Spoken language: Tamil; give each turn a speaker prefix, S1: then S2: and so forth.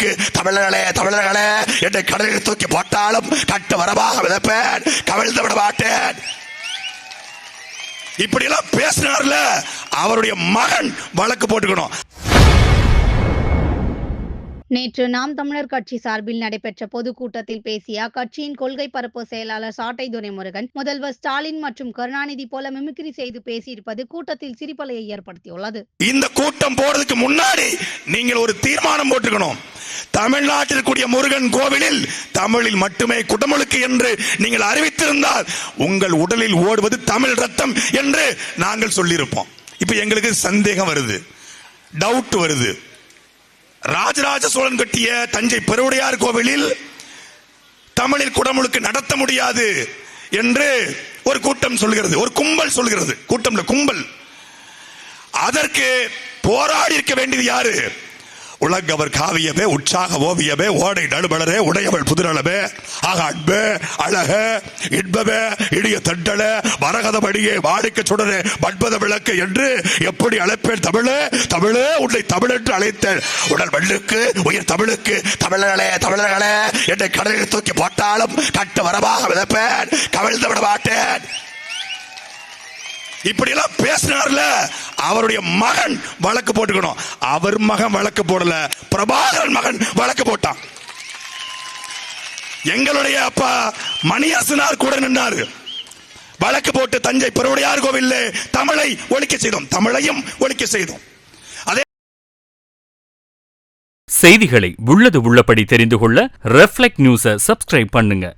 S1: தமிழுக்கு தமிழர்களே என்னை கடலில் தூக்கி போட்டாலும் கட்டு வரமாக விதைப்பேன், கவிழ்ந்து விட மாட்டேன். இப்படி எல்லாம் பேசினார்ல, அவருடைய மகன் வழக்கு போட்டுக்கணும்.
S2: நேற்று நாம் தமிழர் கட்சி சார்பில் நடைபெற்ற பொதுக்கூட்டத்தில் பேசிய அக்கட்சியின் கொள்கை பரப்பு செயலாளர் சாட்டை துரைமுருகன், முதல்வர் ஸ்டாலின் மற்றும் கருணாநிதி போல மிமிக்ரி செய்து பேசியிருப்பது கூட்டத்தில் சிரிப்பலையை ஏற்படுத்தியுள்ளது.
S1: இந்த கூட்டம் போறதுக்கு முன்னாடி நீங்கள் ஒரு தீர்மானம் போட்டுக்கணும். தமிழ்நாட்டில் கூடிய முருகன் கோவிலில் தமிழில் மட்டுமே குடமுழுக்கு என்று நீங்கள் அறிவித்திருந்தால் உங்கள் உடலில் ஓடுவது தமிழ் ரத்தம் என்று நாங்கள் சொல்லியிருப்போம். இப்ப எங்களுக்கு சந்தேகம் வருது, டவுட் வருது. ராஜராஜ சோழன் கட்டிய தஞ்சை பெருவுடையார் கோவிலில் தமிழில் குடமுழுக்கு நடத்த முடியாது என்று ஒரு கூட்டம் சொல்கிறது, ஒரு கும்பல் சொல்கிறது. கூட்டம் கும்பல். அதற்கு போராடி இருக்க வேண்டியது யாரு? உலகவர் காவியமே, உற்சாக ஓவியமே, ஓடை நடுபலரே, உடையவள் புதிரளவே, ஆக அன்பே, அழக, இன்பமே, இடிய தண்டல, மரகதபடியே, வாடிக்க சுடரே, பண்பத விளக்கு என்று எப்படி அழைப்பேன் தமிழே, தமிழே உன்னை தமிழ் என்று அழைத்தேன். உடல் மண்ணுக்கு உயிர் தமிழுக்கு தமிழர்களே என்னை கடலில் தூக்கி போட்டாலும் கட்டு வரமாக விதைப்பேன், கவிழ்ந்து விட மாட்டேன். இப்படி எல்லாம் பேசினார்ல, அவருடைய மகன் வழக்கு போட்டுக்கணும். அவர் மகன் வழக்கு போடல, பிரபாகரன் மகன் வழக்கு போட்டான். எங்களுடைய அப்பா மணியரசனார் கூட நின்றாரு, வழக்கு போட்டு தஞ்சை பெருவுடையார் கோவில்ல தமிழை ஒழிக்க செய்தோம், தமிழையும் ஒழிக்க செய்தோம். அதே
S3: செய்திகளை உள்ளது உள்ளபடி தெரிந்து கொள்ள ரெஃப்ளெக்ட் நியூஸை சப்ஸ்கிரைப் பண்ணுங்க.